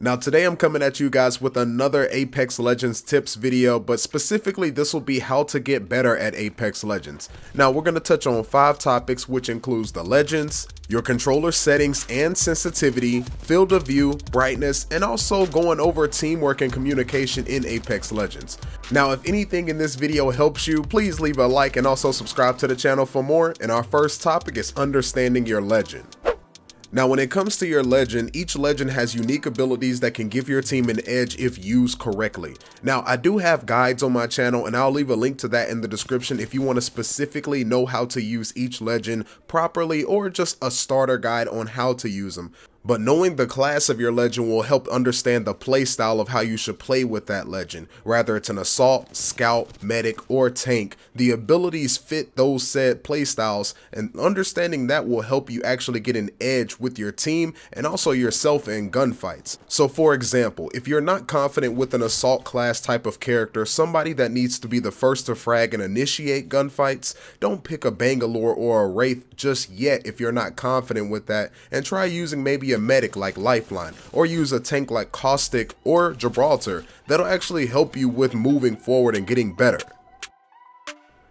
Now today I'm coming at you guys with another Apex Legends tips video, but specifically this will be how to get better at Apex Legends. Now we're going to touch on 5 topics, which includes the legends, your controller settings and sensitivity, field of view, brightness, and also going over teamwork and communication in Apex Legends. Now if anything in this video helps you, please leave a like and also subscribe to the channel for more. And our first topic is understanding your legend. Now when it comes to your legend, each legend has unique abilities that can give your team an edge if used correctly. Now I do have guides on my channel and I'll leave a link to that in the description if you want to specifically know how to use each legend properly, or just a starter guide on how to use them. But knowing the class of your legend will help understand the playstyle of how you should play with that legend. Whether it's an assault, scout, medic, or tank, the abilities fit those said playstyles, and understanding that will help you actually get an edge with your team and also yourself in gunfights. So for example, if you're not confident with an assault class type of character, somebody that needs to be the first to frag and initiate gunfights, don't pick a Bangalore or a Wraith just yet if you're not confident with that, and try using maybe a medic like Lifeline, or use a tank like Caustic or Gibraltar. That'll actually help you with moving forward and getting better.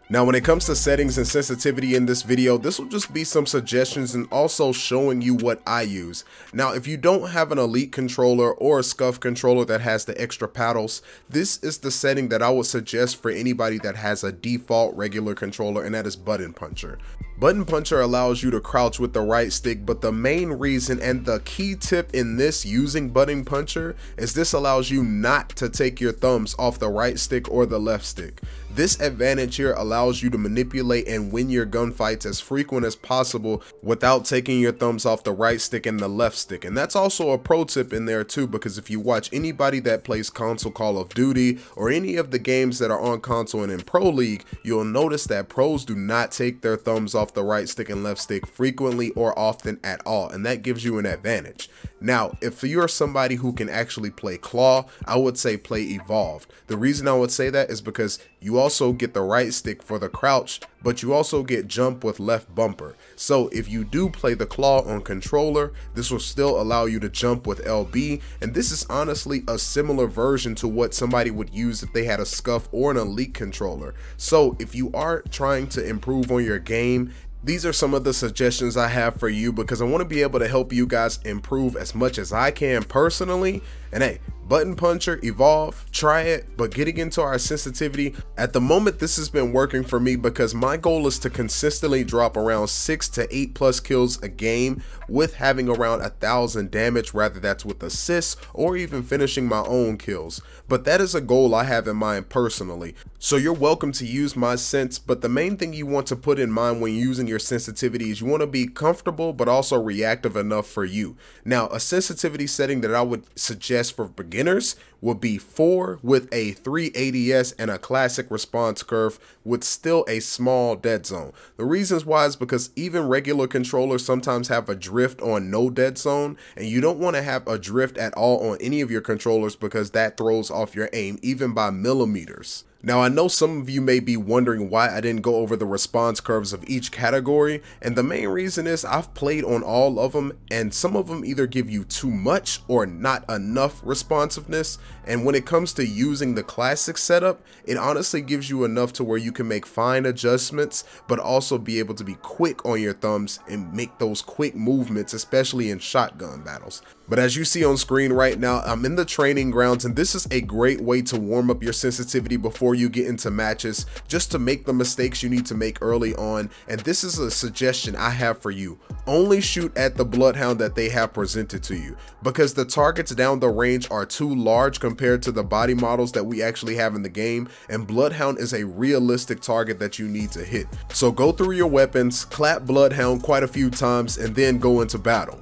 Now when it comes to settings and sensitivity in this video, this will just be some suggestions and also showing you what I use. Now if you don't have an elite controller or a scuff controller that has the extra paddles, this is the setting that I would suggest for anybody that has a default regular controller, and that is button puncher. Button puncher allows you to crouch with the right stick, but the main reason and the key tip in this using button puncher is this allows you not to take your thumbs off the right stick or the left stick. This advantage here allows you to manipulate and win your gunfights as frequent as possible without taking your thumbs off the right stick and the left stick. And that's also a pro tip in there too, because if you watch anybody that plays console Call of Duty or any of the games that are on console and in Pro League, you'll notice that pros do not take their thumbs off the right stick and left stick frequently or often at all, and that gives you an advantage. Now if you're somebody who can actually play claw, I would say play evolved. The reason I would say that is because you also get the right stick for the crouch, but you also get jump with left bumper. So if you do play the claw on controller, this will still allow you to jump with LB, and this is honestly a similar version to what somebody would use if they had a scuff or an elite controller. So if you are trying to improve on your game, these are some of the suggestions I have for you, because I want to be able to help you guys improve as much as I can personally. And hey, button puncher, evolve, try it. But getting into our sensitivity, at the moment this has been working for me because my goal is to consistently drop around 6 to 8 plus kills a game with having around 1,000 damage, whether that's with assists or even finishing my own kills. But that is a goal I have in mind personally. So you're welcome to use my sense, but the main thing you want to put in mind when using your sensitivity is you want to be comfortable but also reactive enough for you. Now a sensitivity setting that I would suggest for beginners would be 4 with a 3 ADS and a classic response curve with still a small dead zone. The reasons why is because even regular controllers sometimes have a drift on no dead zone, and you don't want to have a drift at all on any of your controllers because that throws off your aim even by millimeters. Now I know some of you may be wondering why I didn't go over the response curves of each category, and the main reason is I've played on all of them, and some of them either give you too much or not enough responsiveness. And when it comes to using the classic setup, it honestly gives you enough to where you can make fine adjustments but also be able to be quick on your thumbs and make those quick movements, especially in shotgun battles. But as you see on screen right now, I'm in the training grounds, and this is a great way to warm up your sensitivity before you get into matches, just to make the mistakes you need to make early on. And this is a suggestion I have for you: only shoot at the Bloodhound that they have presented to you, because the targets down the range are too large compared to the body models that we actually have in the game, and Bloodhound is a realistic target that you need to hit. So go through your weapons, clap Bloodhound quite a few times, and then go into battle.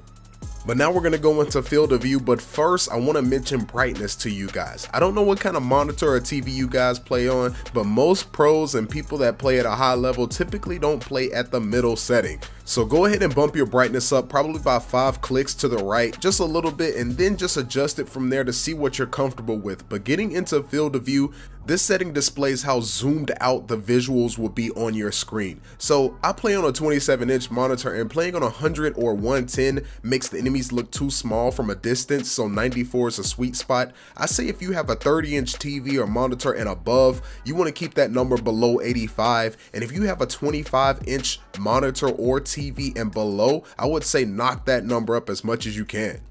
But now we're going to go into field of view, but first I want to mention brightness to you guys. I don't know what kind of monitor or TV you guys play on, but most pros and people that play at a high level typically don't play at the middle setting. So go ahead and bump your brightness up probably by 5 clicks to the right, just a little bit, and then just adjust it from there to see what you're comfortable with. But getting into field of view, this setting displays how zoomed out the visuals will be on your screen. So I play on a 27-inch monitor, and playing on 100 or 110 makes the enemies look too small from a distance, so 94 is a sweet spot. I say if you have a 30-inch TV or monitor and above, you want to keep that number below 85, and if you have a 25-inch monitor or TV and below, I would say knock that number up as much as you can.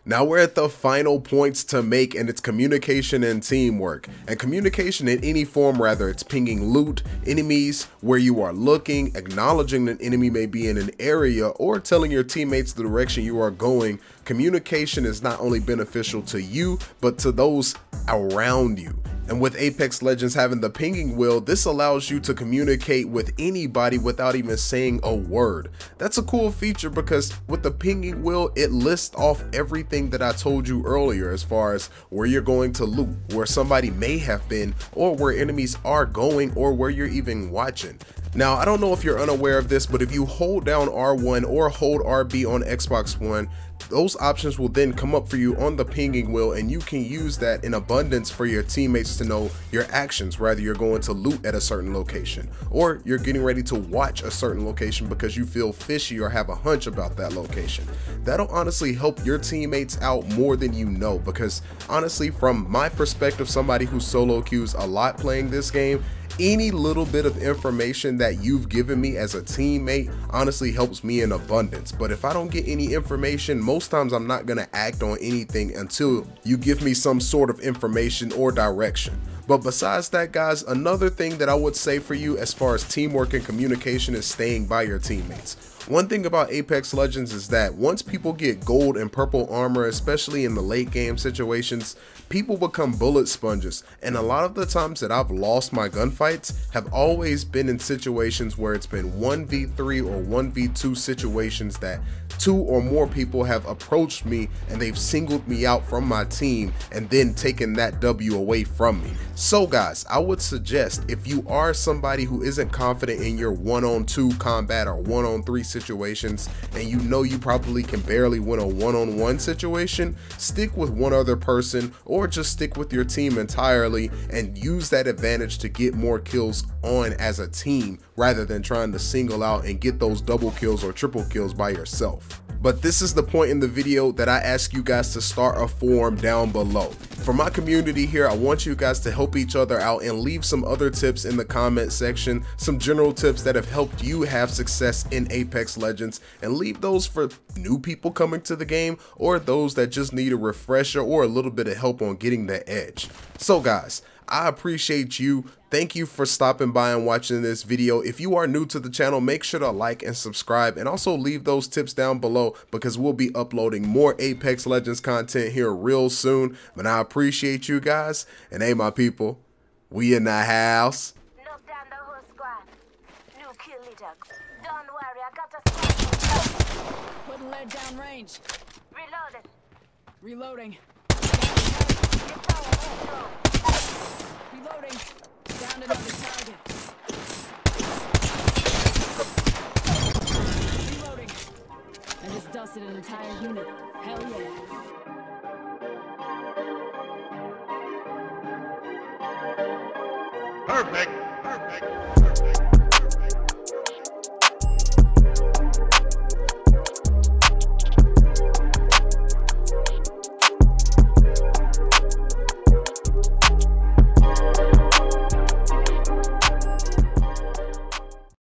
Now we're at the final points to make, and it's communication and teamwork. And communication in any form, rather it's pinging loot, enemies, where you are looking, acknowledging an enemy may be in an area, or telling your teammates the direction you are going. Communication is not only beneficial to you, but to those around you. And with Apex Legends having the pinging wheel, this allows you to communicate with anybody without even saying a word. That's a cool feature because with the pinging wheel, it lists off everything that I told you earlier as far as where you're going to loot, where somebody may have been, or where enemies are going, or where you're even watching. Now, I don't know if you're unaware of this, but if you hold down R1 or hold RB on Xbox One, those options will then come up for you on the pinging wheel, and you can use that in abundance for your teammates to know your actions, whether you're going to loot at a certain location or you're getting ready to watch a certain location because you feel fishy or have a hunch about that location. That'll honestly help your teammates out more than you know, because honestly, from my perspective, somebody who solo queues a lot playing this game, any little bit of information that you've given me as a teammate honestly helps me in abundance. But if I don't get any information, most times I'm not going to act on anything until you give me some sort of information or direction. But besides that, guys, another thing that I would say for you as far as teamwork and communication is staying by your teammates. One thing about Apex Legends is that once people get gold and purple armor, especially in the late game situations, people become bullet sponges, and a lot of the times that I've lost my gunfights have always been in situations where it's been 1v3 or 1v2 situations that 2 or more people have approached me and they've singled me out from my team and then taken that W away from me. So guys, I would suggest if you are somebody who isn't confident in your 1-on-2 combat or 1-on-3 situations, and you know you probably can barely win a 1-on-1 situation, stick with one other person or just stick with your team entirely and use that advantage to get more kills on as a team rather than trying to single out and get those double kills or triple kills by yourself. But this is the point in the video that I ask you guys to start a forum down below. For my community here, I want you guys to help each other out and leave some other tips in the comment section, some general tips that have helped you have success in Apex Legends, and leave those for new people coming to the game or those that just need a refresher or a little bit of help on getting the edge. So guys, I appreciate you. Thank you for stopping by and watching this video. If you are new to the channel, make sure to like and subscribe, and also leave those tips down below because we'll be uploading more Apex Legends content here real soon. But I appreciate you guys, and hey my people, we in the house. Knock down the whole squad. New kill leader. Don't worry, I got a Putting lead down range. reloaded. Reloading. It's all Reloading. Down another target. Reloading. I just dusted an entire unit. Hell yeah. Perfect. Perfect.